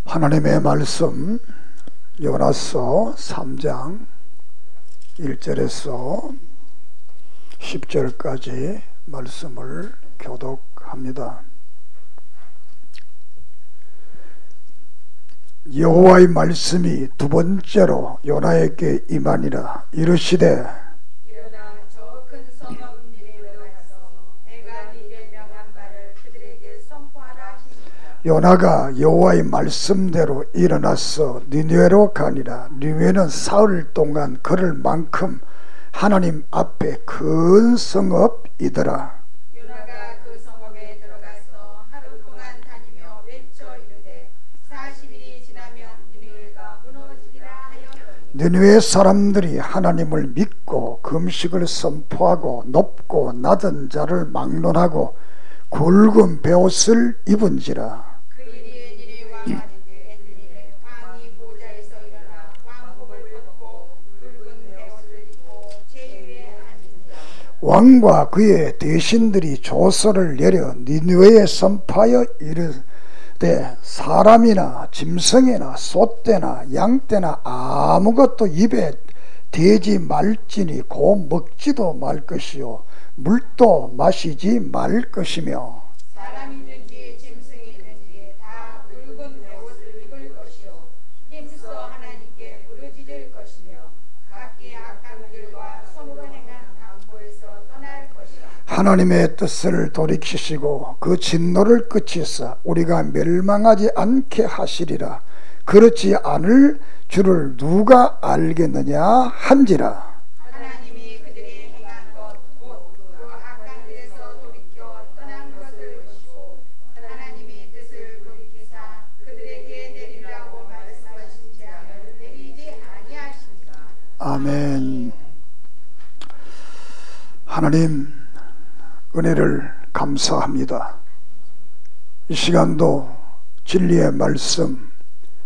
하나님의 말씀 요나서 3장 1절에서 10절까지 말씀을 교독합니다. 여호와의 말씀이 두 번째로 요나에게 임하니라. 이르시되 일어나 저 큰 성읍 니느웨로 가서 내가 네게 명한 바를 그들에게 선포하라 하시니라. 요나가 여호와의 말씀대로 일어나서 니느웨로 가니라. 니느웨는 사흘 동안 걸을 만큼 하나님 앞에 큰 성읍이더라. 요나가 그 성읍에 들어가서 하루 동안 다니며 외쳐 이르되 40일이 지나면 니느웨가 무너지리라 하였더니 니느웨 사람들이 하나님을 믿고 금식을 선포하고 높고 낮은 자를 막론하고 굵은 베옷을 입은지라. 그 일이 니느웨 왕 아니되 니느웨 왕이 보좌에서 일어나 왕복을 벗고 굵은 베옷을 입고 제위에 앉으니라. 왕과 그의 대신들이 조서를 내려 니느웨에 선포하여 이르되 사람이나 짐승이나 소떼나 양떼나 아무것도 입에 대지 말지니 곧 먹지도 말 것이요 물도 마시지 말 것이며 사람이든지 짐승이든지 다 굵은 베옷을 입을 것이요 힘써 하나님께 부르짖을 것이며 각기 악한 길과 손으로 행한 강포에서 떠날 것이라. 하나님의 뜻을 돌이키시고 그 진노를 끝이사 우리가 멸망하지 않게 하시리라. 그렇지 않을 줄을 누가 알겠느냐 한지라. 하나님이 그들이 행한 것 곧 그 악한 길에서 돌이켜 떠난 것을 보시고 하나님이 뜻을 돌이키사 그들에게 내리라고 말씀하신 재앙을 내리지 아니하시니라. 아멘. 하나님 은혜를 감사합니다. 이 시간도 진리의 말씀,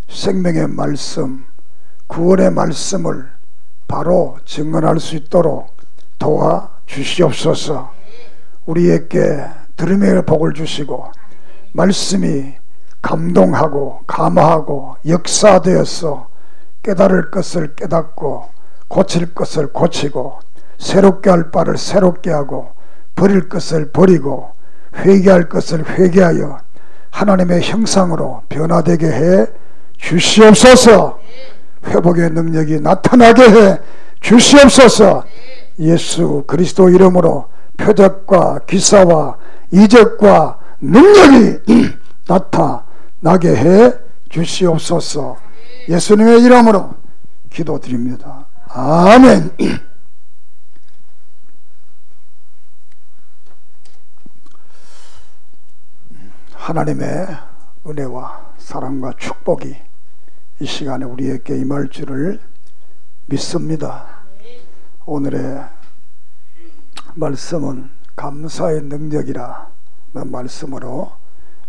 생명의 말씀, 구원의 말씀을 바로 증언할 수 있도록 도와 주시옵소서. 우리에게 들음의 복을 주시고 말씀이 감동하고 감화하고 역사되어서 깨달을 것을 깨닫고 고칠 것을 고치고 새롭게 할 바를 새롭게 하고 버릴 것을 버리고 회개할 것을 회개하여 하나님의 형상으로 변화되게 해 주시옵소서. 회복의 능력이 나타나게 해 주시옵소서. 예수 그리스도 이름으로 표적과 기사와 이적과 능력이 나타나게 해 주시옵소서. 예수님의 이름으로 기도드립니다. 아멘. 하나님의 은혜와 사랑과 축복이 이 시간에 우리에게 임할 줄을 믿습니다. 오늘의 말씀은 감사의 능력이라는 말씀으로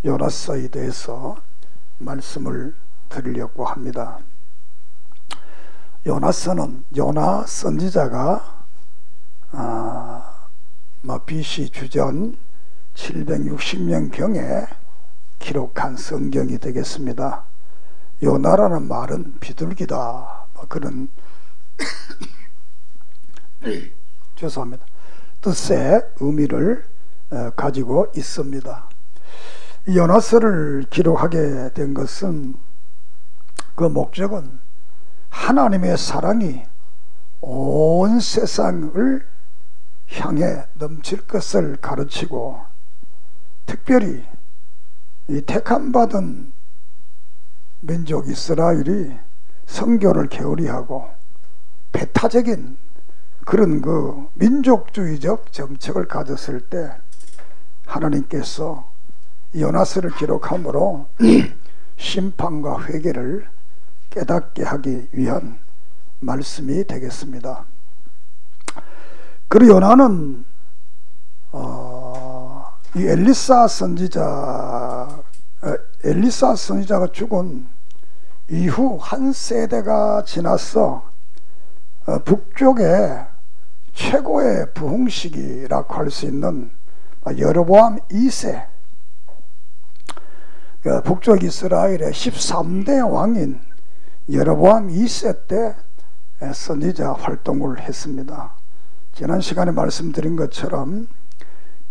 요나서에 대해서 말씀을 드리려고 합니다. 요나서는 요나 선지자가 BC 주전 760년경에 기록한 성경이 되겠습니다. 요나라는 말은 비둘기다, 그런 죄송합니다. 뜻의 의미를 가지고 있습니다. 이 요나서를 기록하게 된 것은 그 목적은 하나님의 사랑이 온 세상을 향해 넘칠 것을 가르치고 특별히 이 택함받은 민족 이스라엘이 선교를 게으리하고 배타적인 그런 그 민족주의적 정책을 가졌을 때 하나님께서 요나서를 기록함으로 심판과 회개를 깨닫게 하기 위한 말씀이 되겠습니다. 그리고 요나는 이 엘리사 선지자가 죽은 이후 한 세대가 지나서 북쪽의 최고의 부흥시기라고 할 수 있는 여로보암 2세 북쪽 이스라엘의 13대 왕인 여로보암 2세 때 선지자 활동을 했습니다. 지난 시간에 말씀드린 것처럼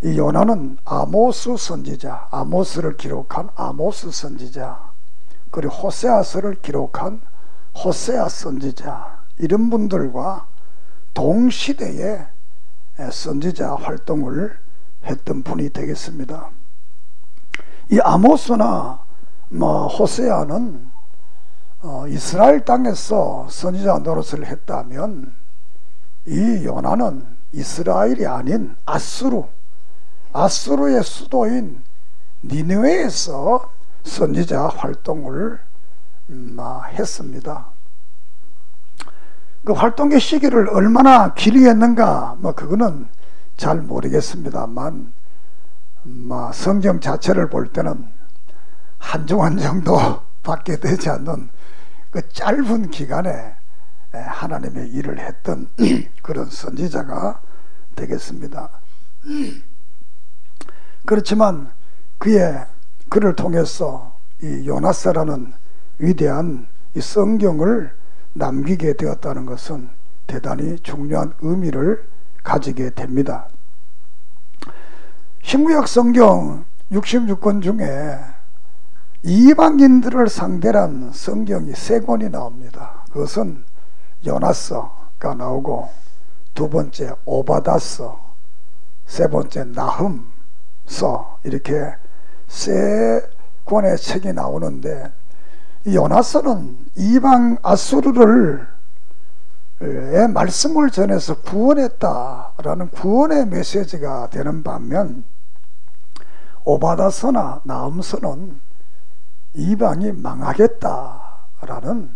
이 요나는 아모스 선지자, 아모스를 기록한 아모스 선지자, 그리고 호세아서를 기록한 호세아 선지자, 이런 분들과 동시대에 선지자 활동을 했던 분이 되겠습니다. 이 아모스나 호세아는 이스라엘 땅에서 선지자 노릇을 했다면, 이 요나는 이스라엘이 아닌 아수르의 수도인 니느웨에서 선지자 활동을 했습니다. 그 활동의 시기를 얼마나 길게 했는가 그거는 잘 모르겠습니다만, 성경 자체를 볼 때는 한 주간 정도 밖에 되지 않는 그 짧은 기간에 하나님의 일을 했던 그런 선지자가 되겠습니다. 그렇지만 그를 통해서 이 요나서라는 위대한 이 성경을 남기게 되었다는 것은 대단히 중요한 의미를 가지게 됩니다. 신구약 성경 66권 중에 이방인들을 상대로 한 성경이 3권이 나옵니다. 그것은 요나서가 나오고, 두 번째 오바다서, 세 번째 나흠서, 이렇게 3권의 책이 나오는데, 이 요나서는 이방 아수르를 말씀을 전해서 구원했다라는 구원의 메시지가 되는 반면, 오바다서나 나흠서는 이방이 망하겠다라는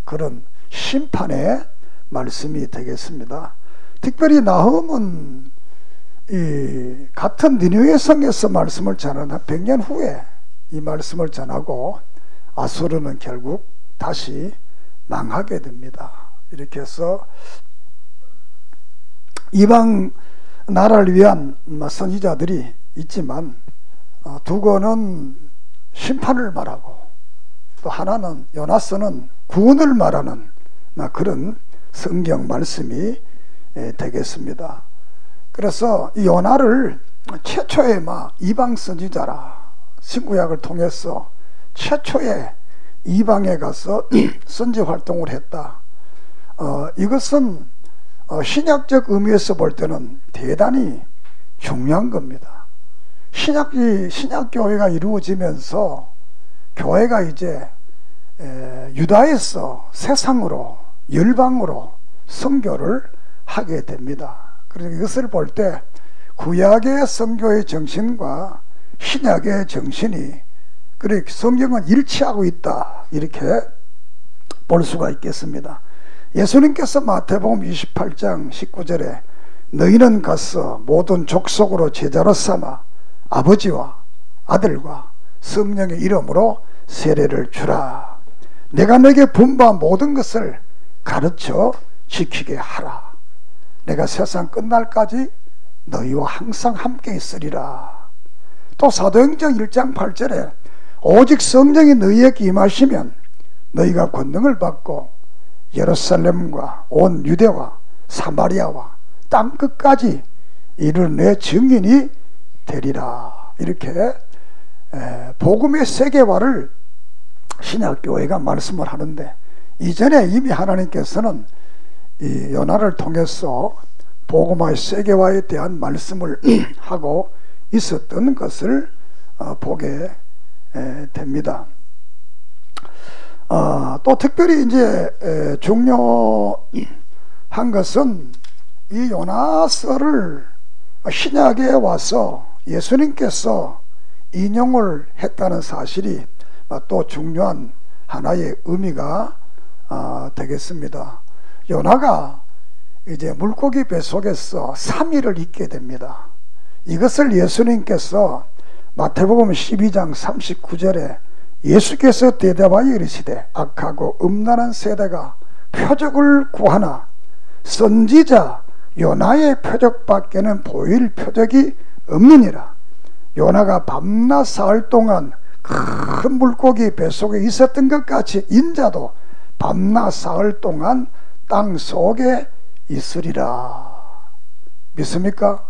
그런 심판의 말씀이 되겠습니다. 특별히 나흠은 이 같은 니느웨 성에서 말씀을 전한 한 100년 후에 이 말씀을 전하고, 아수르는 결국 다시 망하게 됩니다. 이렇게 해서 이방 나라를 위한 선지자들이 있지만, 두 권은 심판을 말하고, 또 하나는 요나서는 구원을 말하는 그런 성경 말씀이 되겠습니다. 그래서 이 요나를 최초의 이방 선지자라, 신구약을 통해서 최초의 이방에 가서 선지 활동을 했다. 이것은 신약적 의미에서 볼 때는 대단히 중요한 겁니다. 신약교회가 이루어지면서 교회가 이제 유다에서 세상으로, 열방으로 선교를 하게 됩니다. 그래서 이것을 볼 때 구약의 선교의 정신과 신약의 정신이, 그리고 성경은 일치하고 있다, 이렇게 볼 수가 있겠습니다. 예수님께서 마태복음 28장 19절에 너희는 가서 모든 족속으로 제자로 삼아 아버지와 아들과 성령의 이름으로 세례를 주라. 내가 너에게 분부한 모든 것을 가르쳐 지키게 하라. 내가 세상 끝날까지 너희와 항상 함께 있으리라. 또 사도행전 1장 8절에 오직 성령이 너희에게 임하시면 너희가 권능을 받고 예루살렘과 온 유대와 사마리아와 땅 끝까지 이르는 내 증인이 되리라. 이렇게 복음의 세계화를 신약교회가 말씀을 하는데, 이전에 이미 하나님께서는 이 요나를 통해서 복음화의 세계화에 대한 말씀을 하고 있었던 것을 보게 됩니다. 또 특별히 이제 중요한 것은 이 요나서를 신약에 와서 예수님께서 인용을 했다는 사실이 또 중요한 하나의 의미가 되겠습니다. 요나가 이제 물고기 뱃속에서 3일을 있게 됩니다. 이것을 예수님께서 마태복음 12장 39절에 예수께서 대답하여 이르시되 악하고 음란한 세대가 표적을 구하나 선지자 요나의 표적밖에는 보일 표적이 없느니라. 요나가 밤낮 사흘 동안 큰 물고기 뱃속에 있었던 것 같이 인자도 밤낮 사흘 동안 땅 속에 있으리라. 믿습니까?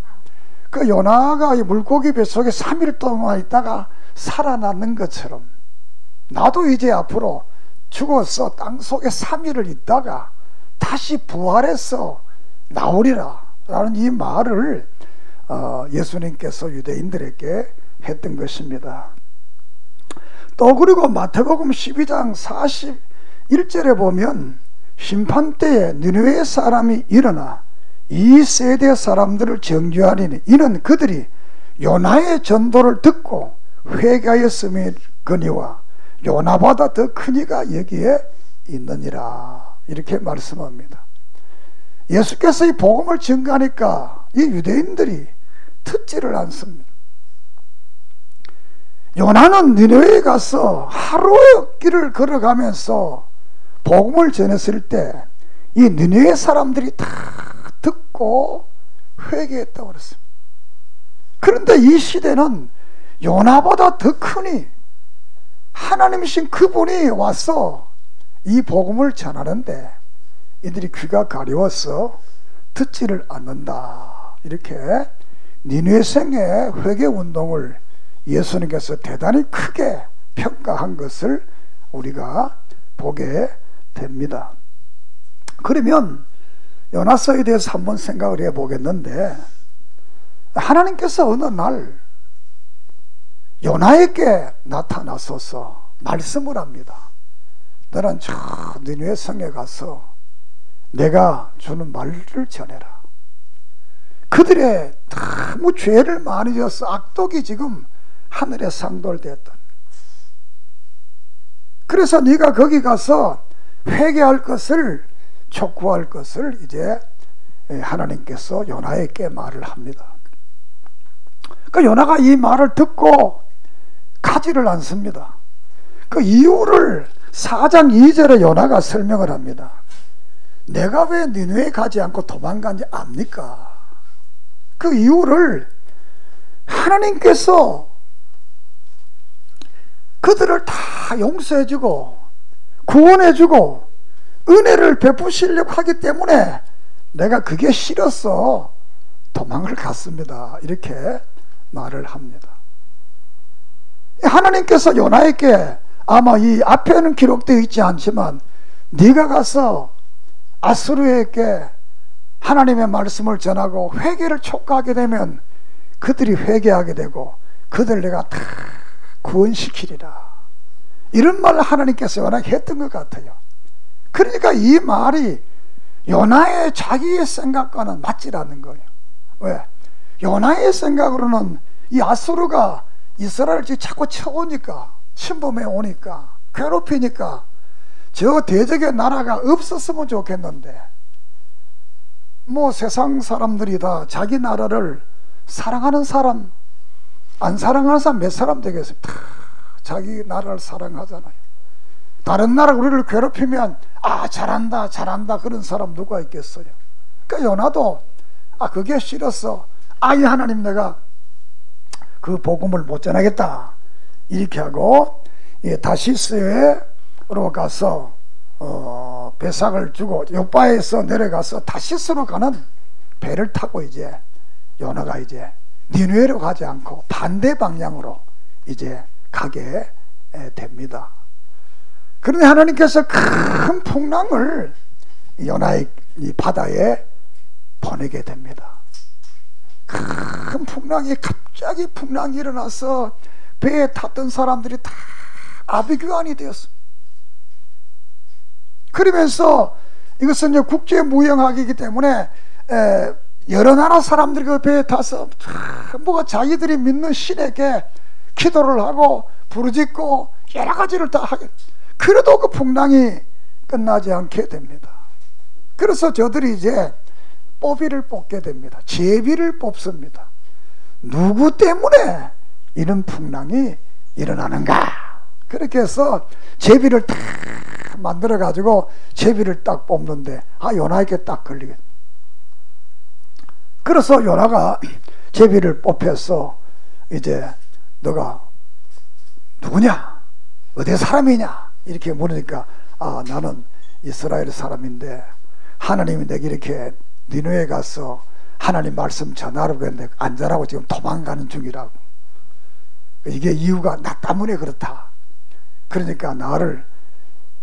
그 요나가 이 물고기 뱃속에 3일 동안 있다가 살아났는 것처럼 나도 이제 앞으로 죽어서 땅 속에 3일을 있다가 다시 부활해서 나오리라 라는 이 말을 예수님께서 유대인들에게 했던 것입니다. 또 그리고 마태복음 12장 41절에 보면 심판 때에 니느웨 사람이 일어나 이 세대 사람들을 정죄하리니 이는 그들이 요나의 전도를 듣고 회개하였음이거니와 요나보다 더 큰 이가 여기에 있느니라 이렇게 말씀합니다. 예수께서 이 복음을 증거하니까 이 유대인들이 듣지를 않습니다. 요나는 니느웨에 가서 하루의 길을 걸어가면서 복음을 전했을 때 이 니느웨 사람들이 다 듣고 회개했다고 그랬습니다. 그런데 이 시대는 요나보다 더 크니 하나님이신 그분이 와서 이 복음을 전하는데 이들이 귀가 가려워서 듣지를 않는다. 이렇게 니느웨성의 회개운동을 예수님께서 대단히 크게 평가한 것을 우리가 보게 됩니다. 그러면 요나서에 대해서 한번 생각을 해보겠는데 하나님께서 어느 날 요나에게 나타나소서 말씀을 합니다. 너는 저 니느웨 성에 가서 내가 주는 말을 전해라. 그들의 너무 죄를 많이 지어서 악독이 지금 하늘에 상돌되었던, 그래서 네가 거기 가서 회개할 것을 촉구할 것을 이제 하나님께서 요나에게 말을 합니다. 그 요나가 이 말을 듣고 가지를 않습니다. 그 이유를 4장 2절에 요나가 설명을 합니다. 내가 왜 니느웨에 가지 않고 도망간지 압니까? 그 이유를 하나님께서 그들을 다 용서해주고 구원해주고 은혜를 베푸시려고 하기 때문에 내가 그게 싫어서 도망을 갔습니다. 이렇게 말을 합니다. 하나님께서 요나에게 아마 이 앞에는 기록되어 있지 않지만 네가 가서 아수르에게 하나님의 말씀을 전하고 회개를 촉구하게 되면 그들이 회개하게 되고 그들 내가 다 구원시키리라. 이런 말을 하나님께서 요나에게 했던 것 같아요. 그러니까 이 말이 요나의 자기의 생각과는 맞지 않는 거예요. 왜? 요나의 생각으로는 이 아수르가 이스라엘을 자꾸 쳐오니까, 침범해 오니까, 괴롭히니까 저 대적의 나라가 없었으면 좋겠는데, 뭐 세상 사람들이 다 자기 나라를 사랑하는 사람, 안 사랑하는 사람 몇 사람 되겠어요? 다 자기 나라를 사랑하잖아요. 다른 나라 우리를 괴롭히면 잘한다 잘한다 그런 사람 누가 있겠어요? 그러니까 요나도 그게 싫어서 이 하나님 내가 그 복음을 못 전하겠다 이렇게 하고 다시스로 가서 배상을 주고 요바에서 내려가서 다시스로 가는 배를 타고 이제 요나가 이제 니느웨로 가지 않고 반대 방향으로 이제 가게 됩니다. 그런데 하나님께서 큰 풍랑을 요나의 이 바다에 보내게 됩니다. 큰 풍랑이 갑자기 풍랑이 일어나서 배에 탔던 사람들이 다 아비규환이 되었습니다. 그러면서 이것은 이제 국제무역학이기 때문에 여러 나라 사람들이 그 배에 타서 뭐가 자기들이 믿는 신에게 기도를 하고 부르짖고 여러 가지를 다 하게, 그래도 그 풍랑이 끝나지 않게 됩니다. 그래서 저들이 이제 뽑이를 뽑게 됩니다. 제비를 뽑습니다. 누구 때문에 이런 풍랑이 일어나는가? 그렇게 해서 제비를 딱 만들어 가지고 제비를 딱 뽑는데 요나에게 딱 걸리게. 그래서 요나가 제비를 뽑혀서 이제 너가 누구냐? 어디 사람이냐? 이렇게 물으니까 나는 이스라엘 사람인데 하나님이 내게 이렇게 니느웨에 가서 하나님 말씀 전하라고 했는데 안 전하고 지금 도망가는 중이라고. 이게 이유가 나 때문에 그렇다. 그러니까 나를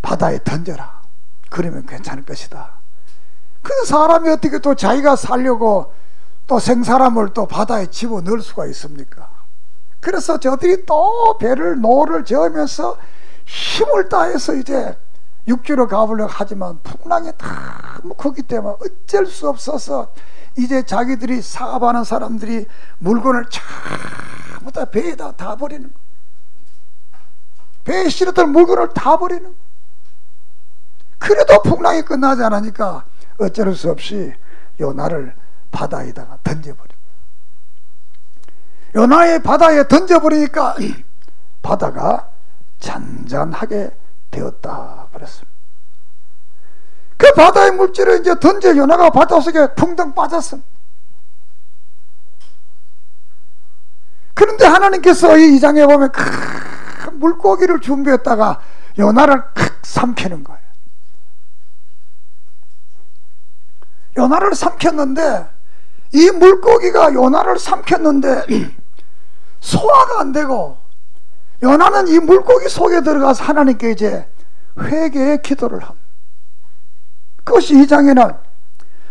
바다에 던져라. 그러면 괜찮을 것이다. 그 사람이 어떻게 또 자기가 살려고 또 생사람을 또 바다에 집어넣을 수가 있습니까? 그래서 저들이 또 노를 저으면서 힘을 다해서 이제 육지로 가보려고 하지만 풍랑이 너무 크기 때문에 어쩔 수 없어서 이제 자기들이 사업하는 사람들이 물건을 전부 다 배에다 다 버리는 거예요. 배에 실었던 물건을 다 버리는 거예요. 그래도 풍랑이 끝나지 않으니까 어쩔 수 없이 요나를 바다에다가 던져버려. 요나의 바다에 던져버리니까 바다가 잔잔하게 되었다 그랬습니다. 그 바다의 물질을 이제 던져 요나가 바닷속에 풍덩 빠졌습니다. 그런데 하나님께서 이 2장에 보면 큰 물고기를 준비했다가 요나를 칵 삼키는 거예요. 요나를 삼켰는데 이 물고기가 요나를 삼켰는데 소화가 안 되고 요나는 이 물고기 속에 들어가서 하나님께 이제 회개의 기도를 합니다. 그것이 2장에는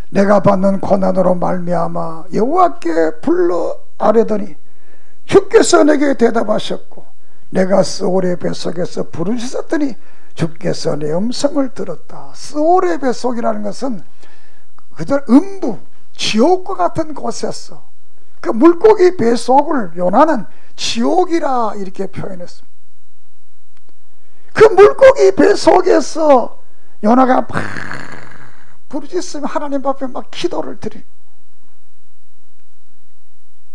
내가 받는 고난으로 말미암아 여호와께 불러 아뢰더니 주께서 내게 대답하셨고 내가 스올의 뱃속에서 부르짖었더니 주께서 내 음성을 들었다. 스올의 뱃속이라는 것은 그들 음부 지옥과 같은 곳에서 그 물고기 뱃속을 요나는 지옥이라 이렇게 표현했습니다. 그 물고기 뱃속에서 요나가 막 부르짖으며 하나님 앞에 막 기도를 드리.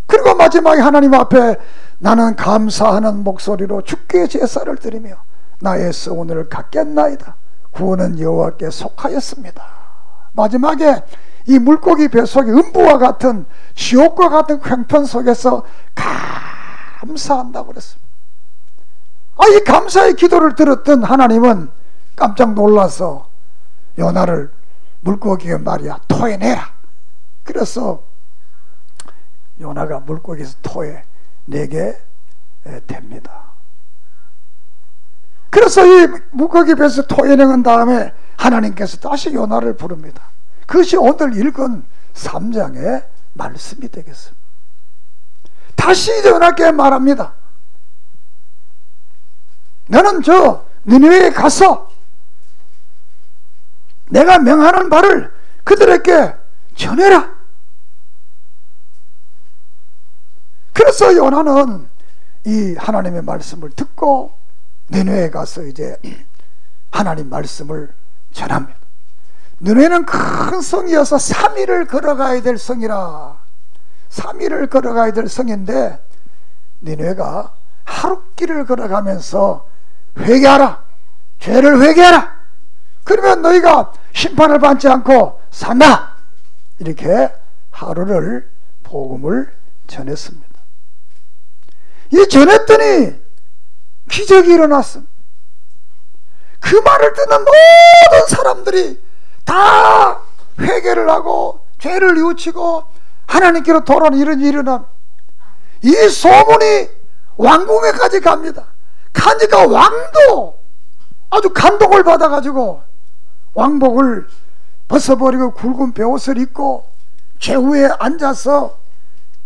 그리고 마지막에 하나님 앞에 나는 감사하는 목소리로 주께 제사를 드리며 나의 소원을 갖겠나이다. 구원은 여호와께 속하였습니다. 마지막에 이 물고기 뱃속의 음부와 같은 지옥과 같은 형편 속에서 감사한다고 그랬습니다. 이 감사의 기도를 들었던 하나님은 깜짝 놀라서 요나를 물고기가 말이야 토해내라. 그래서 요나가 물고기에서 토해내게 됩니다. 그래서 이 물고기 뱃에서 토해내는 다음에 하나님께서 다시 요나를 부릅니다. 그것이 오늘 읽은 3장의 말씀이 되겠습니다. 다시 요나께 말합니다. 너는 저 니느웨에 가서 내가 명하는 바를 그들에게 전해라. 그래서 요나는 이 하나님의 말씀을 듣고 니느웨에 가서 이제 하나님 말씀을 전합니다. 니느웨는 큰 성이어서 3일을 걸어가야 될 성이라. 3일을 걸어가야 될 성인데 니느웨가 하룻길을 걸어가면서 회개하라. 죄를 회개하라. 그러면 너희가 심판을 받지 않고 산다. 이렇게 하루를 복음을 전했습니다. 이 전했더니 기적이 일어났습니다. 그 말을 듣는 모든 사람들이 다 회개를 하고 죄를 뉘우치고 하나님께로 돌아오는 이런 일이 일어납니다. 이 소문이 왕궁에까지 갑니다. 가니까 왕도 아주 감동을 받아가지고 왕복을 벗어버리고 굵은 베옷을 입고 최후에 앉아서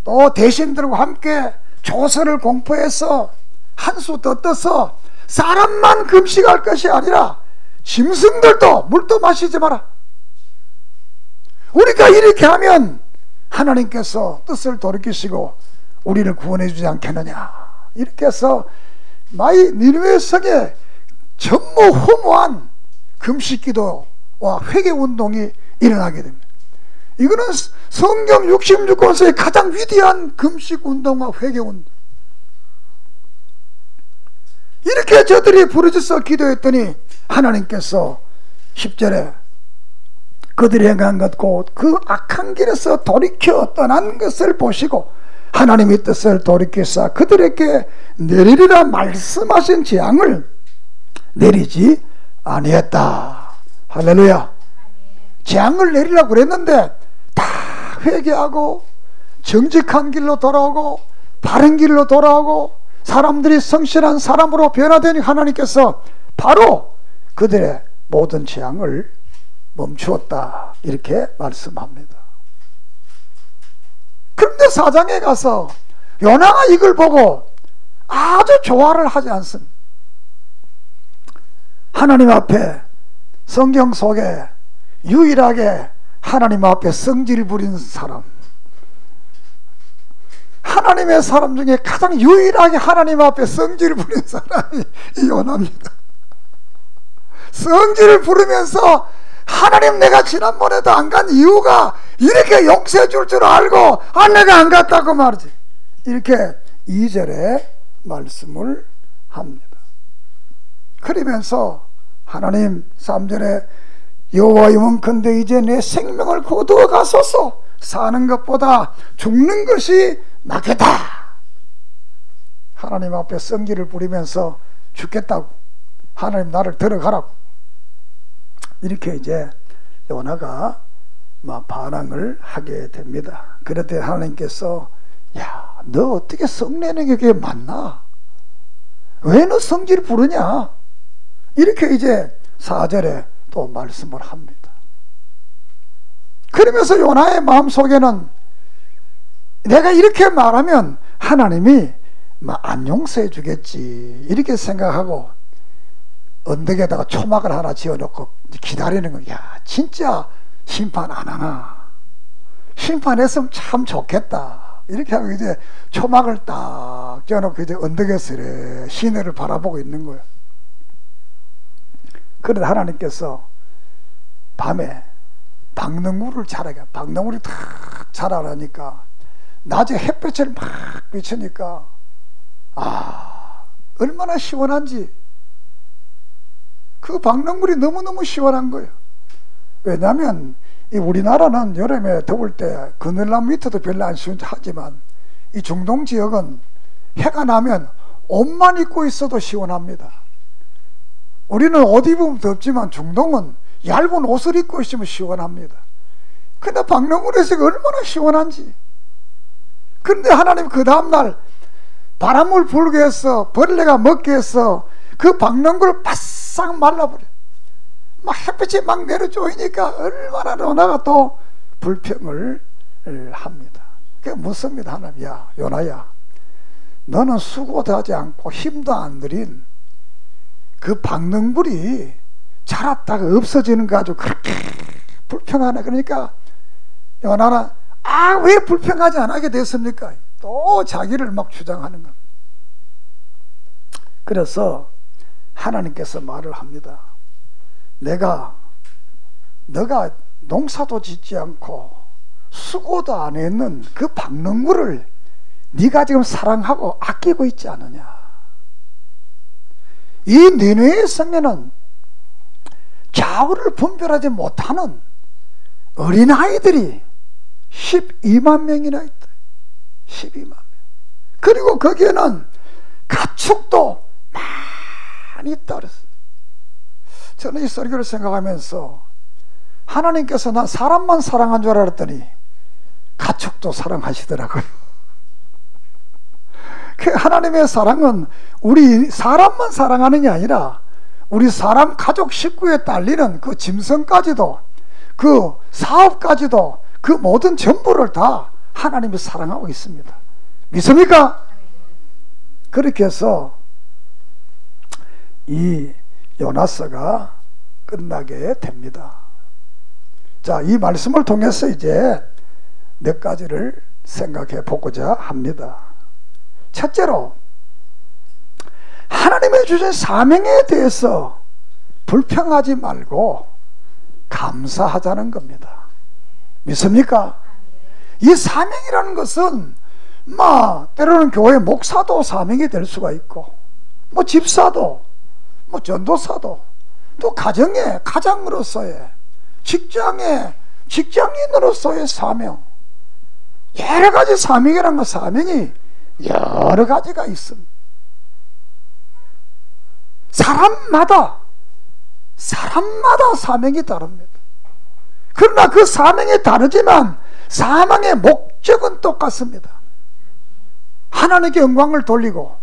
또 대신들과 함께 조서를 공포해서 한수 더 떠서 사람만 금식할 것이 아니라 짐승들도 물도 마시지 마라. 우리가 이렇게 하면 하나님께서 뜻을 돌이키시고 우리를 구원해 주지 않겠느냐. 이렇게 해서 마이 니느웨 성에 전무후무한 금식기도와 회개운동이 일어나게 됩니다. 이거는 성경 66권서의 가장 위대한 금식운동과 회개운동. 이렇게 저들이 부르짖어 기도했더니 하나님께서 10절에 그들이 행한 것 곧 그 악한 길에서 돌이켜 떠난 것을 보시고 하나님의 뜻을 돌이키사 그들에게 내리리라 말씀하신 재앙을 내리지 아니했다. 할렐루야. 재앙을 내리라고 그랬는데 다 회개하고 정직한 길로 돌아오고 바른 길로 돌아오고 사람들이 성실한 사람으로 변화되니 하나님께서 바로 그들의 모든 재앙을 멈추었다, 이렇게 말씀합니다. 그런데 4장에 가서 요나가 이걸 보고 아주 좋아를 하지 않습니다. 하나님 앞에, 성경 속에 유일하게 하나님 앞에 성질 부린 사람, 하나님의 사람 중에 가장 유일하게 하나님 앞에 성질을 부린 사람이 이 요나입니다. 성질을 부르면서 하나님, 내가 지난번에도 안 간 이유가 이렇게 용서해 줄 줄 알고 내가 안 갔다고 말이지, 이렇게 2절에 말씀을 합니다. 그러면서 하나님 3절에 여호와 영원컨대 이제 내 생명을 거두어 가소서, 사는 것보다 죽는 것이 낫겠다. 하나님 앞에 성질을 부리면서 죽겠다고, 하나님 나를 들어가라고, 이렇게 이제 요나가 막 반항을 하게 됩니다. 그럴 때 하나님께서, 야, 너 어떻게 성내는 게 그게 맞나? 왜 너 성질 부르냐? 이렇게 이제 4절에 또 말씀을 합니다. 그러면서 요나의 마음속에는 내가 이렇게 말하면 하나님이 안 용서해 주겠지, 이렇게 생각하고 언덕에다가 초막을 하나 지어놓고 기다리는 거야. 야, 진짜 심판 안 하나? 심판했으면 참 좋겠다, 이렇게 하고 이제 초막을 딱 지어놓고 이제 언덕에서 시내를 바라보고 있는 거예요. 그런데 하나님께서 밤에 박능물을 자라게, 박능물이 탁 자라나니까 낮에 햇볕을 막 비치니까 얼마나 시원한지, 그 박능물이 너무너무 시원한 거예요. 왜냐하면 이 우리나라는 여름에 더울 때 그늘나무 밑에도 별로 안 시원하지만 이 중동 지역은 해가 나면 옷만 입고 있어도 시원합니다. 우리는 옷 입으면 덥지만 중동은 얇은 옷을 입고 있으면 시원합니다. 근데 박능물에서 얼마나 시원한지. 그런데 하나님 그 다음날 바람을 불게 해서 벌레가 먹게 해서 그 박능물을 바싹 말라버려. 막 햇빛이 막 내려조이니까 얼마나 요나가 또 불평을 합니다. 그게 묻습니다. 하나님, 야, 요나야, 너는 수고도 하지 않고 힘도 안 들인 그 박능물이 자랐다가 없어지는 거 가지고 그렇게 불평하네. 그러니까 요나는 왜 불평하지 안 하게 됐습니까? 또 자기를 막 주장하는 겁니다. 그래서 하나님께서 말을 합니다. 너가 농사도 짓지 않고 수고도 안 했는 그 박능물을 네가 지금 사랑하고 아끼고 있지 않느냐. 이 니느웨의 성에는 좌우를 분별하지 못하는 어린아이들이 12만 명이나 있다. 12만 명. 그리고 거기에는 가축도 많이 있다 그랬어요. 저는 이 설교를 생각하면서 하나님께서 난 사람만 사랑한 줄 알았더니 가축도 사랑하시더라고요. 그 하나님의 사랑은 우리 사람만 사랑하는 게 아니라 우리 사람 가족 식구에 딸리는 그 짐승까지도, 그 사업까지도, 그 모든 전부를 다 하나님이 사랑하고 있습니다. 믿습니까? 그렇게 해서 이 요나서가 끝나게 됩니다. 자, 이 말씀을 통해서 이제 몇 가지를 생각해 보고자 합니다. 첫째로, 하나님의 주신 사명에 대해서 불평하지 말고 감사하자는 겁니다. 믿습니까? 이 사명이라는 것은 때로는 교회 목사도 사명이 될 수가 있고, 집사도, 전도사도, 또 가정의 가장으로서의, 직장의 직장인으로서의 사명, 여러 가지 사명이라는 건 사명이 여러 가지가 있습니다. 사람마다 사명이 다릅니다. 그러나 그 사명이 다르지만 사명의 목적은 똑같습니다. 하나님께 영광을 돌리고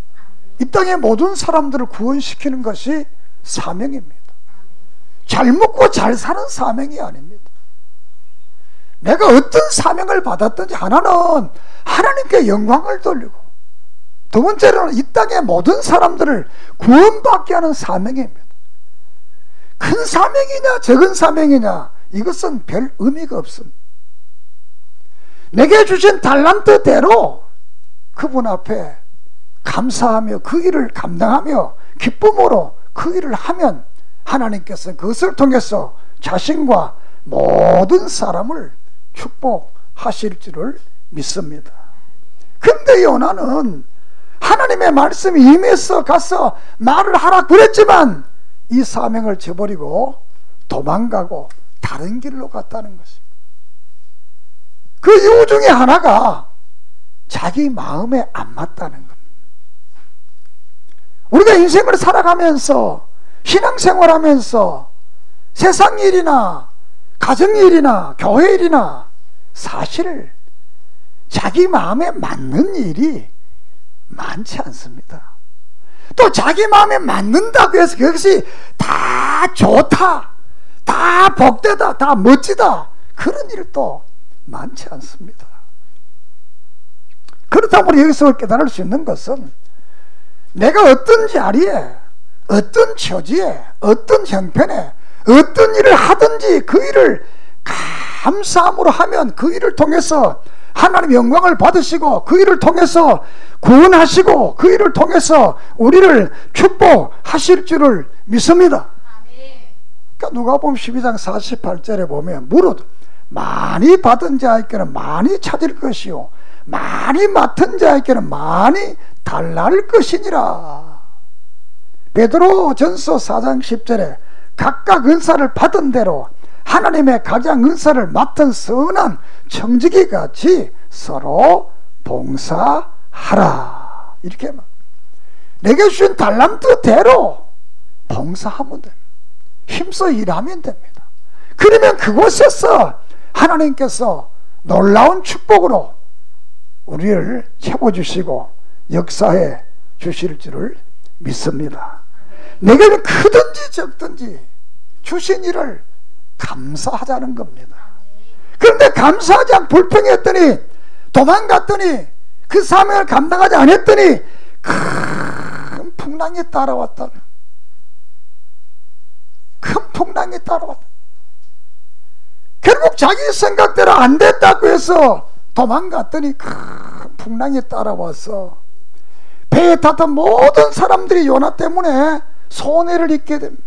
이 땅의 모든 사람들을 구원시키는 것이 사명입니다. 잘 먹고 잘 사는 사명이 아닙니다. 내가 어떤 사명을 받았든지 하나는 하나님께 영광을 돌리고, 두 번째로는 이 땅의 모든 사람들을 구원받게 하는 사명입니다. 큰 사명이냐 적은 사명이냐 이것은 별 의미가 없습니다. 내게 주신 달란트대로 그분 앞에 감사하며 그 일을 감당하며 기쁨으로 그 일을 하면 하나님께서 그것을 통해서 자신과 모든 사람을 축복하실 줄을 믿습니다. 근데 요나는 하나님의 말씀이 임해서 가서 말을 하라 그랬지만 이 사명을 저버리고 도망가고 다른 길로 갔다는 것입니다. 그 이유 중에 하나가 자기 마음에 안 맞다는 겁니다. 우리가 인생을 살아가면서 신앙생활하면서 세상 일이나 가정 일이나 교회 일이나 사실 자기 마음에 맞는 일이 많지 않습니다. 또 자기 마음에 맞는다고 해서 그것이 다 좋다, 다 복되다, 다 멋지다, 그런 일도 많지 않습니다. 그렇다면 여기서 깨달을 수 있는 것은 내가 어떤 자리에, 어떤 처지에, 어떤 형편에 어떤 일을 하든지 그 일을 감사함으로 하면 그 일을 통해서 하나님의 영광을 받으시고 그 일을 통해서 구원하시고 그 일을 통해서 우리를 축복하실 줄을 믿습니다. 그러니까 누가복음 12장 48절에 보면 무릇 많이 받은 자에게는 많이 찾을 것이요 많이 맡은 자에게는 많이 달랄 것이니라. 베드로 전서 4장 10절에 각각 은사를 받은 대로 하나님의 각양 은사를 맡은 선한 청지기 같이 서로 봉사하라. 이렇게 내게 주신 달란트대로 봉사하면 됩니다. 힘써 일하면 됩니다. 그러면 그곳에서 하나님께서 놀라운 축복으로 우리를 채워주시고 역사해 주실 줄을 믿습니다. 내게 크든지 적든지 주신 일을 감사하자는 겁니다. 그런데 감사하지 않고 불평했더니 도망갔더니 그 사명을 감당하지 않았더니 큰 풍랑이 따라왔다. 큰 풍랑이 따라왔다. 결국 자기 생각대로 안 됐다고 해서 도망갔더니 큰 풍랑이 따라와서 배에 탔던 모든 사람들이 요나 때문에 손해를 입게 됩니다.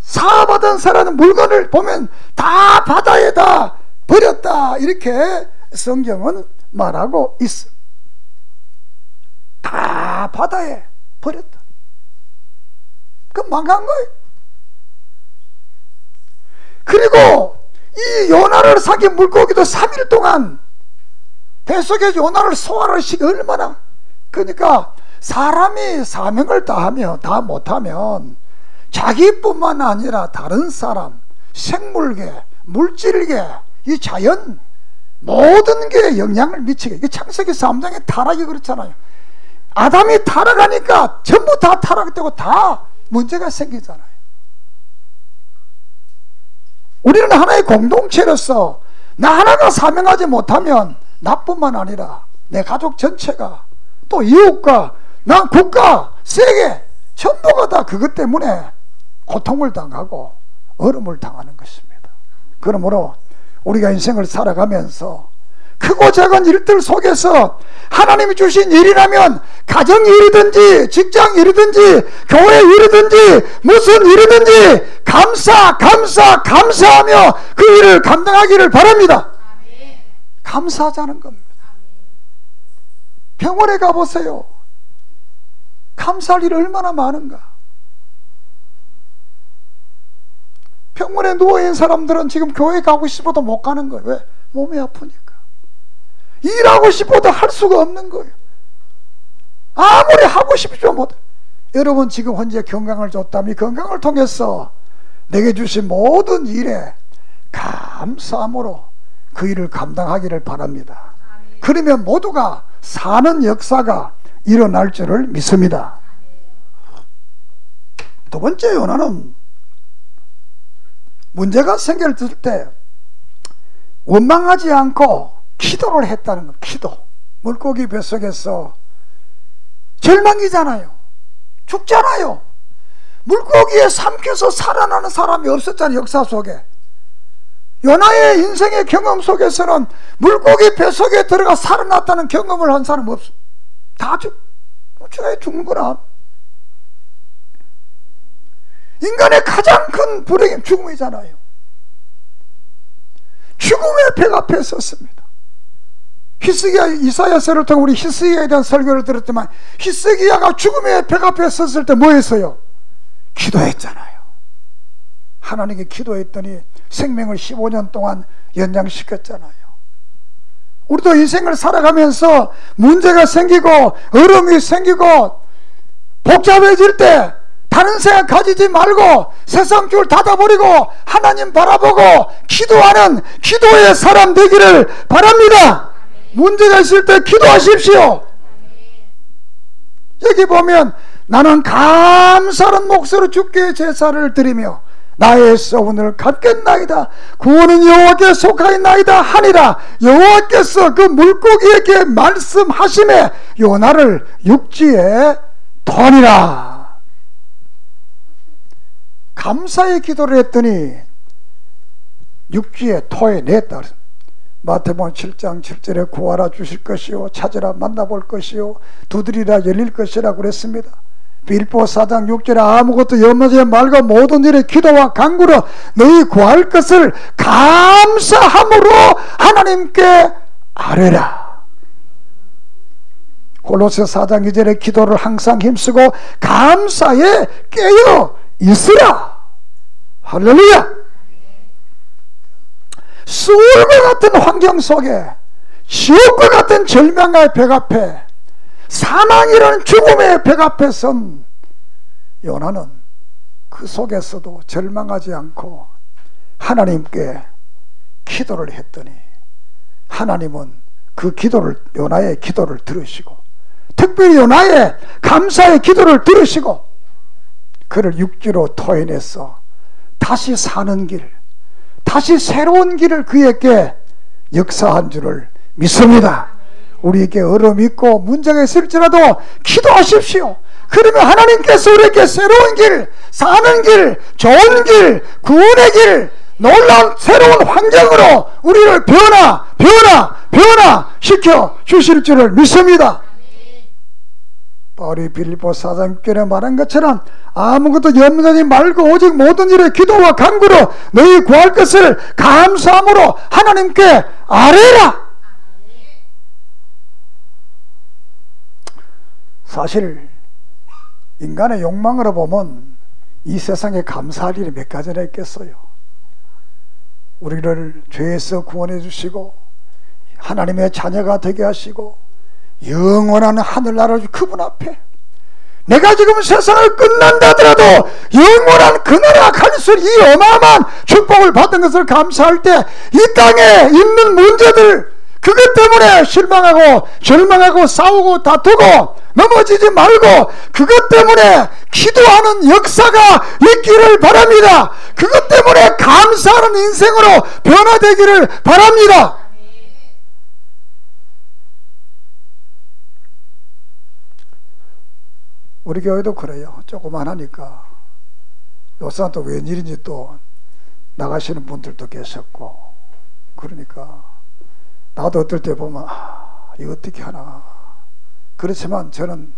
사받은 사람은 물건을 보면 다 바다에다 버렸다, 이렇게 성경은 말하고 있어. 다 바다에 버렸다. 그럼 망한 거예요. 그리고 이 요나를 삼킨 물고기도 3일 동안 뱃속에 요나를 소화를 시켜 얼마나. 그러니까 사람이 사명을 다하며 다 못하면 자기뿐만 아니라 다른 사람, 생물계, 물질계, 이 자연 모든 게 영향을 미치게. 이게 창세기 3장의 타락이 그렇잖아요. 아담이 타락하니까 전부 다 타락되고 다 문제가 생기잖아요. 우리는 하나의 공동체로서 나 하나가 사명하지 못하면 나뿐만 아니라 내 가족 전체가, 또 이웃과 난 국가, 세계 전부가 다 그것 때문에 고통을 당하고 어려움을 당하는 것입니다. 그러므로 우리가 인생을 살아가면서 크고 작은 일들 속에서 하나님이 주신 일이라면 가정 일이든지 직장 일이든지 교회 일이든지 무슨 일이든지 감사하며 그 일을 감당하기를 바랍니다. 감사하자는 겁니다. 병원에 가보세요. 감사할 일이 얼마나 많은가. 병원에 누워있는 사람들은 지금 교회 가고 싶어도 못 가는 거예요. 왜? 몸이 아프니까. 일하고 싶어도 할 수가 없는 거예요. 아무리 하고 싶지도 못해. 여러분 지금 현재 건강을 줬다면 이 건강을 통해서 내게 주신 모든 일에 감사함으로 그 일을 감당하기를 바랍니다. 그러면 모두가 사는 역사가 일어날 줄을 믿습니다. 두 번째 요나는 문제가 생겼을 때 원망하지 않고 기도를 했다는 것. 기도. 물고기 뱃속에서 절망이잖아요. 죽잖아요. 물고기에 삼켜서 살아나는 사람이 없었잖아요. 역사 속에. 요나의 인생의 경험 속에서는 물고기 뱃속에 들어가 살아났다는 경험을 한 사람은 없어. 다 죽는 거라. 인간의 가장 큰 불행이 죽음이잖아요. 죽음의 백 앞에 섰습니다. 히스기야, 이사야서를 통해 우리 히스기야에 대한 설교를 들었지만 히스기야가 죽음의 백 앞에 섰을 때 뭐 했어요? 기도했잖아요. 하나님께 기도했더니 생명을 15년 동안 연장시켰잖아요. 우리도 인생을 살아가면서 문제가 생기고 어려움이 생기고 복잡해질 때 다른 생각 가지지 말고 세상 줄 닫아버리고 하나님 바라보고 기도하는 기도의 사람 되기를 바랍니다. 문제가 있을 때 기도하십시오. 여기 보면 나는 감사하는 목소리로 주께 제사를 드리며 나의 소원을 갚겠나이다. 구원은 여호와께 속하였나이다 하니라. 여호와께서 그 물고기에게 말씀하심에 요나를 육지에 토하니라. 감사의 기도를 했더니 육지에 토해냈다. 마태복음 7장 7절에 구하라 주실 것이요 찾으라 만나볼 것이요 두드리라 열릴 것이라고 그랬습니다. 빌보 4장 6절에 아무것도 염려하지 말고 모든 일에 기도와 간구로 너희 구할 것을 감사함으로 하나님께 아뢰라. 골로새 4장 2절에 기도를 항상 힘쓰고 감사에 깨어 있으라. 할렐루야. 수울과 같은 환경 속에 지옥과 같은 절망의 백 앞에 사망이라는 죽음의 백 앞에 선 요나는 그 속에서도 절망하지 않고 하나님께 기도를 했더니 하나님은 그 기도를, 요나의 기도를 들으시고 특별히 요나의 감사의 기도를 들으시고 그를 육지로 토해내서 다시 사는 길, 다시 새로운 길을 그에게 역사한 줄을 믿습니다. 우리에게 어려움이 있고 문제가 있을지라도 기도하십시오. 그러면 하나님께서 우리에게 새로운 길, 사는 길, 좋은 길, 구원의 길, 놀라운 새로운 환경으로 우리를 변화시켜 주실 줄을 믿습니다. 바울이 빌립보 4장 6절에 말한 것처럼 아무것도 염려하지 말고 오직 모든 일에 기도와 간구로 너희 구할 것을 감사함으로 하나님께 아뢰라. 사실 인간의 욕망으로 보면 이 세상에 감사할 일이 몇 가지나 있겠어요. 우리를 죄에서 구원해 주시고 하나님의 자녀가 되게 하시고 영원한 하늘나라 그분 앞에 내가 지금 세상을 끝난다 하더라도 영원한 그 나라 갈수록 이 어마어마한 축복을 받은 것을 감사할 때 이 땅에 있는 문제들 그것 때문에 실망하고 절망하고 싸우고 다투고 넘어지지 말고 그것 때문에 기도하는 역사가 있기를 바랍니다. 그것 때문에 감사하는 인생으로 변화되기를 바랍니다. 우리 교회도 그래요. 조그만 하니까 요새 또 웬일인지 또 나가시는 분들도 계셨고 그러니까 나도 어떨 때 보면 이거 어떻게 하나. 그렇지만 저는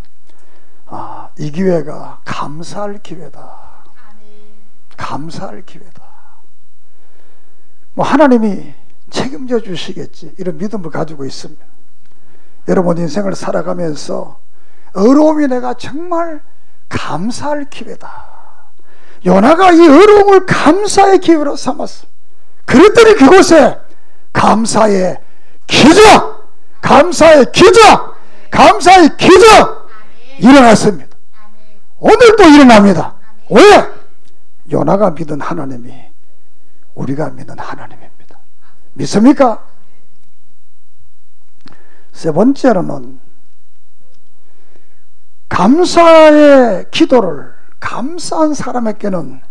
이 기회가 감사할 기회다. 감사할 기회다. 뭐 하나님이 책임져 주시겠지 이런 믿음을 가지고 있습니다. 여러분 인생을 살아가면서 어려움이 내가 정말 감사할 기회다. 요나가 이 어려움을 감사의 기회로 삼았어. 그랬더니 그곳에 감사의 기적, 감사의 기적, 감사의 기적 일어났습니다. 오늘도 일어납니다. 왜? 요나가 믿은 하나님이 우리가 믿는 하나님입니다. 믿습니까? 세 번째로는 감사의 기도를 감사한 사람에게는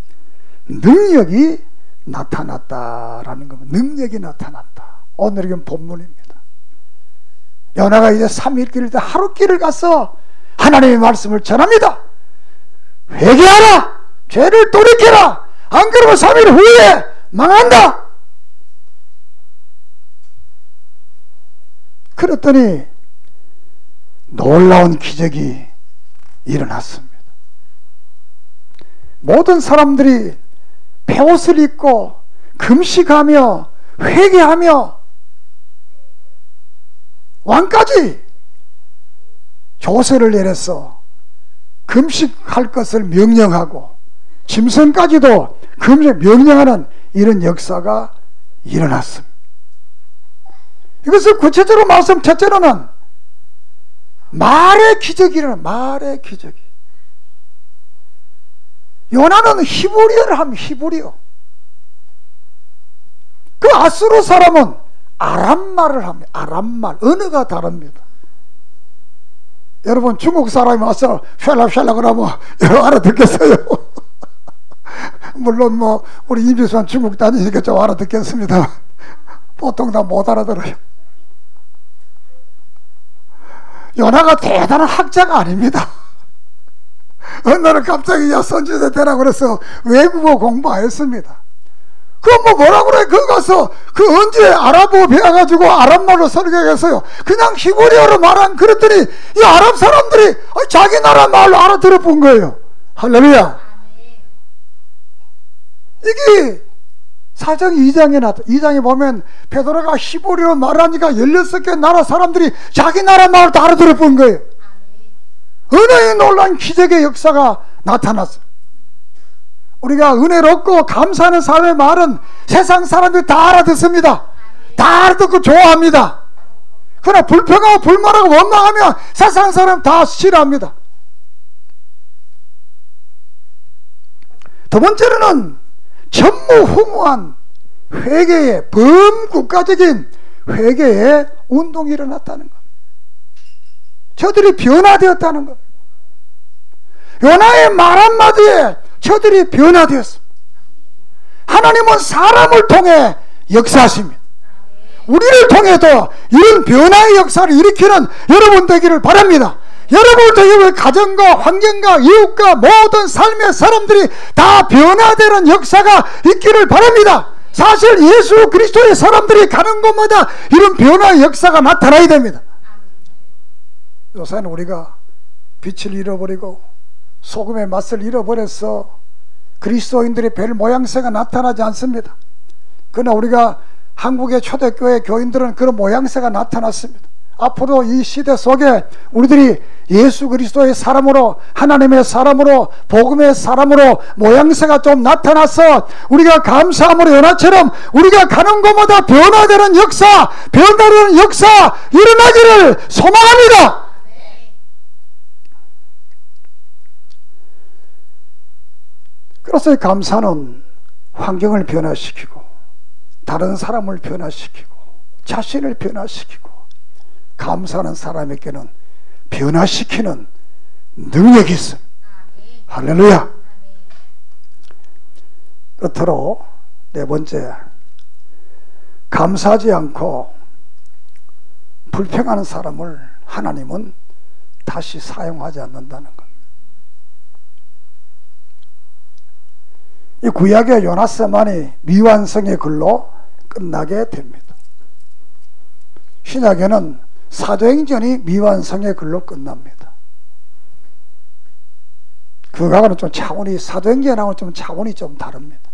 능력이 나타났다라는 겁니다. 능력이 나타났다. 오늘 이건 본문입니다. 요나가 이제 3일 길을 때 하루 길을 가서 하나님의 말씀을 전합니다. 회개하라! 죄를 돌이켜라! 안 그러면 3일 후에 망한다! 그랬더니 놀라운 기적이 일어났습니다. 모든 사람들이 베옷을 입고 금식하며 회개하며 왕까지 조세를 내려서 금식할 것을 명령하고 짐승까지도 금식 명령하는 이런 역사가 일어났습니다. 이것을 구체적으로 말씀 첫째로는 말의 기적이 일어나. 말의 기적이. 요나는 히브리어를 합니다. 히브리어. 그 아수르 사람은 아람말을 합니다. 아람말. 언어가 다릅니다. 여러분 중국 사람이 와서 샬랍샬랍 그러면 여러분 알아듣겠어요? 물론 뭐 우리 임지수한 중국 다니니까 좀 알아듣겠습니다. 보통 다 못 알아들어요. 요나가 대단한 학자가 아닙니다. 어느 날은 갑자기 야 선지자 되라고 그래서 외국어 공부하였습니다. 그건 뭐라 그래? 그거 가서 그 언제 아랍어 배워가지고 아랍말로 설교했어요. 그냥 히브리어로 말한. 그랬더니 이 아랍 사람들이 자기 나라 말로 알아들어 본 거예요. 할렐루야. 이게 사정 2장에 나타. 2장에 보면 베드로가 히브리어로 말하니까 16개 나라 사람들이 자기 나라 말을 다 알아들어 본 거예요. 은혜의 놀라운 기적의 역사가 나타났어요. 우리가 은혜를 얻고 감사하는 사람의 말은 세상 사람들이 다 알아듣습니다. 다 알아듣고 좋아합니다. 그러나 불평하고 불만하고 원망하면 세상 사람 다 싫어합니다. 두 번째로는 전무후무한 회개의 범국가적인 회개의 운동이 일어났다는 것. 저들이 변화되었다는 것. 요나의 말 한마디에 저들이 변화되었습니다. 하나님은 사람을 통해 역사하십니다. 우리를 통해도 이런 변화의 역사를 일으키는 여러분 되기를 바랍니다. 여러분을 통해 가정과 환경과 이웃과 모든 삶의 사람들이 다 변화되는 역사가 있기를 바랍니다. 사실 예수 그리스도의 사람들이 가는 곳마다 이런 변화의 역사가 나타나야 됩니다. 요새는 우리가 빛을 잃어버리고 소금의 맛을 잃어버려서 그리스도인들의 별 모양새가 나타나지 않습니다. 그러나 우리가 한국의 초대교회 교인들은 그런 모양새가 나타났습니다. 앞으로 이 시대 속에 우리들이 예수 그리스도의 사람으로, 하나님의 사람으로, 복음의 사람으로 모양새가 좀 나타나서 우리가 감사함으로 요나처럼 우리가 가는 곳마다 변화되는 역사, 변화되는 역사 일어나기를 소망합니다. 그래서 감사는 환경을 변화시키고 다른 사람을 변화시키고 자신을 변화시키고 감사하는 사람에게는 변화시키는 능력이 있습니다. 할렐루야. 끝으로 네 번째, 감사하지 않고 불평하는 사람을 하나님은 다시 사용하지 않는다는 것. 이 구약의 요나서만이 미완성의 글로 끝나게 됩니다. 신약에는 사도행전이 미완성의 글로 끝납니다. 그거하고는 좀 차원이, 사도행전하고는 좀 차원이 좀 다릅니다.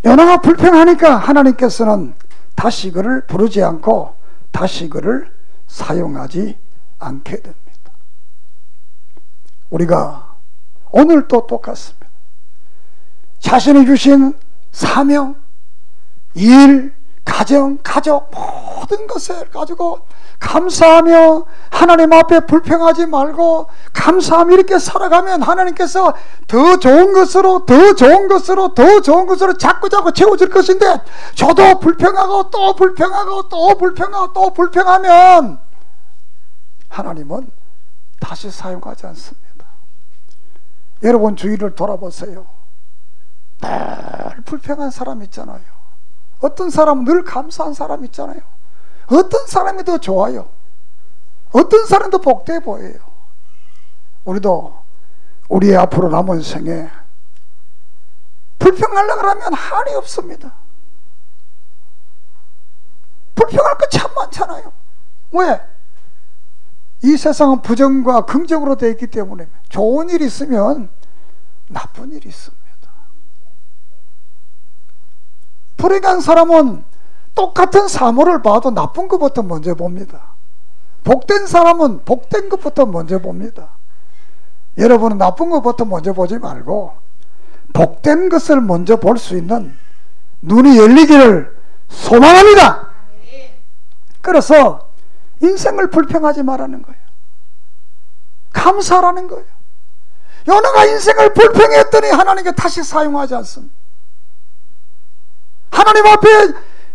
요나가 불평하니까 하나님께서는 다시 그를 부르지 않고 다시 그를 사용하지 않게 됩니다. 우리가 오늘도 똑같습니다. 자신이 주신 사명, 일, 가정, 가족 모든 것을 가지고 감사하며 하나님 앞에 불평하지 말고 감사하며 이렇게 살아가면 하나님께서 더 좋은 것으로 더 좋은 것으로 더 좋은 것으로 자꾸 채워질 것인데, 저도 불평하고 또 불평하고 또 불평하고 또 불평하면 하나님은 다시 사용하지 않습니다. 여러분 주위를 돌아보세요. 늘 불평한 사람 있잖아요. 어떤 사람은 늘 감사한 사람 있잖아요. 어떤 사람이 더 좋아요. 어떤 사람이 더 복돼 보여요. 우리도 우리의 앞으로 남은 생에 불평하려고 하면 한이 없습니다. 불평할 거 참 많잖아요. 왜? 이 세상은 부정과 긍정으로 되어 있기 때문에 좋은 일이 있으면 나쁜 일이 있습니다. 불행한 사람은 똑같은 사물을 봐도 나쁜 것부터 먼저 봅니다. 복된 사람은 복된 것부터 먼저 봅니다. 여러분은 나쁜 것부터 먼저 보지 말고 복된 것을 먼저 볼 수 있는 눈이 열리기를 소망합니다. 그래서 인생을 불평하지 말라는 거예요. 감사하라는 거예요. 요나가 인생을 불평했더니 하나님께 다시 사용하지 않습니다. 하나님 앞에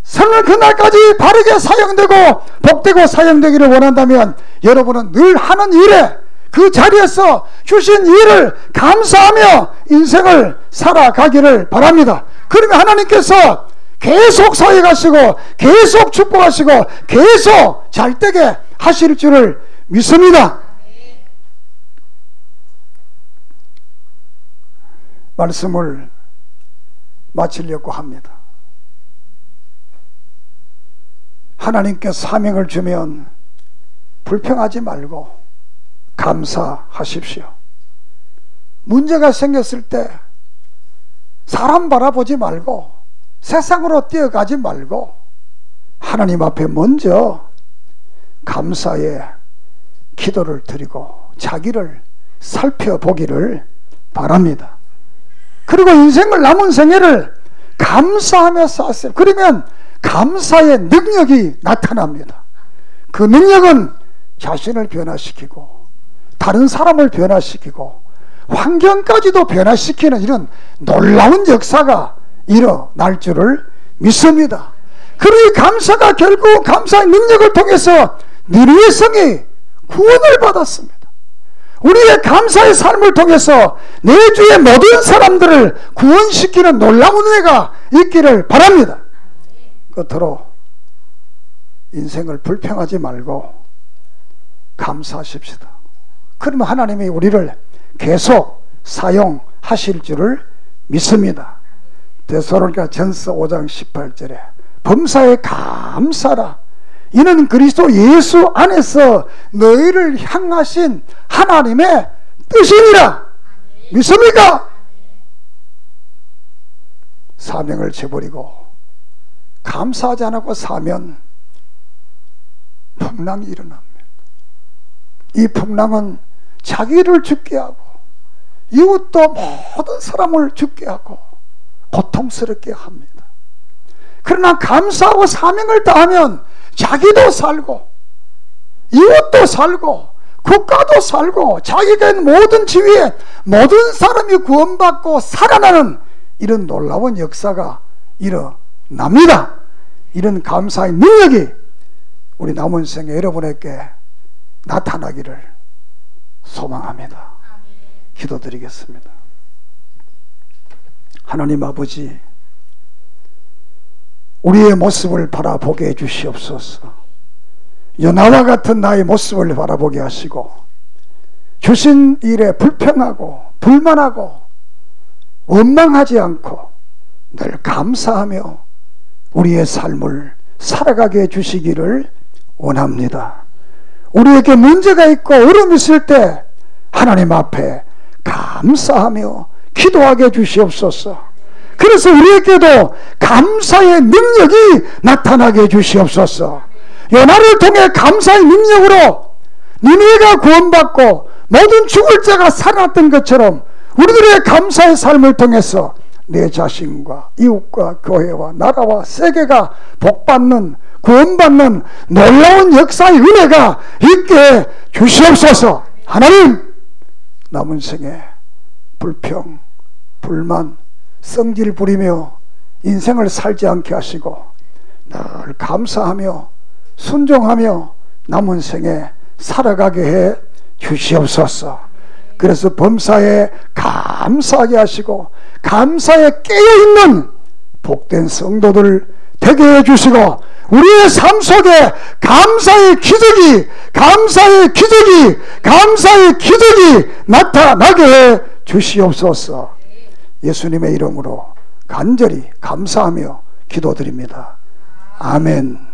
생을 그날까지 바르게 사용되고 복되고 사용되기를 원한다면 여러분은 늘 하는 일에 그 자리에서 주신 일을 감사하며 인생을 살아가기를 바랍니다. 그러면 하나님께서 계속 사역하시고 계속 축복하시고 계속 잘되게 하실 줄을 믿습니다. 말씀을 마치려고 합니다. 하나님께 사명을 주면 불평하지 말고 감사하십시오. 문제가 생겼을 때 사람 바라보지 말고 세상으로 뛰어가지 말고 하나님 앞에 먼저 감사의 기도를 드리고 자기를 살펴보기를 바랍니다. 그리고 인생을 남은 생애를 감사하며 사세요. 그러면 감사의 능력이 나타납니다. 그 능력은 자신을 변화시키고 다른 사람을 변화시키고 환경까지도 변화시키는 이런 놀라운 역사가 일어날 줄을 믿습니다. 그리고 이 감사가 결국 감사의 능력을 통해서 니느웨 성이 구원을 받았습니다. 우리의 감사의 삶을 통해서 내 주의 모든 사람들을 구원시키는 놀라운 은혜가 있기를 바랍니다. 끝으로 인생을 불평하지 말고 감사하십시다. 그러면 하나님이 우리를 계속 사용하실 줄을 믿습니다. 데살로니가 전서 5장 18절에 범사에 감사라. 이는 그리스도 예수 안에서 너희를 향하신 하나님의 뜻이니라. 믿습니까? 사명을 저버리고 감사하지 않고 사면 풍랑이 일어납니다. 이 풍랑은 자기를 죽게 하고 이웃도 모든 사람을 죽게 하고 고통스럽게 합니다. 그러나 감사하고 사명을 다하면 자기도 살고 이웃도 살고 국가도 살고 자기가 있는 모든 지위에 모든 사람이 구원받고 살아나는 이런 놀라운 역사가 일어납니다. 이런 감사의 능력이 우리 남은 생에 여러분에게 나타나기를 소망합니다. 기도드리겠습니다. 하나님 아버지, 우리의 모습을 바라보게 해주시옵소서. 요나와 같은 나의 모습을 바라보게 하시고 주신 일에 불평하고 불만하고 원망하지 않고 늘 감사하며 우리의 삶을 살아가게 해주시기를 원합니다. 우리에게 문제가 있고 어려움이 있을 때 하나님 앞에 감사하며 기도하게 해주시옵소서. 그래서 우리에게도 감사의 능력이 나타나게 해주시옵소서. 요나를 통해 감사의 능력으로 니느웨가 구원받고 모든 죽을 자가 살아났던 것처럼 우리들의 감사의 삶을 통해서 내 자신과 이웃과 교회와 나라와 세계가 복받는, 구원받는 놀라운 역사의 은혜가 있게 주시옵소서. 하나님, 남은 생에 불평, 불만, 성질 부리며 인생을 살지 않게 하시고 늘 감사하며 순종하며 남은 생에 살아가게 해 주시옵소서. 그래서 범사에 감사하게 하시고 감사에 깨어있는 복된 성도들 되게 해주시고 우리의 삶 속에 감사의 기적이 나타나게 해 주시옵소서. 예수님의 이름으로 간절히 감사하며 기도드립니다. 아멘.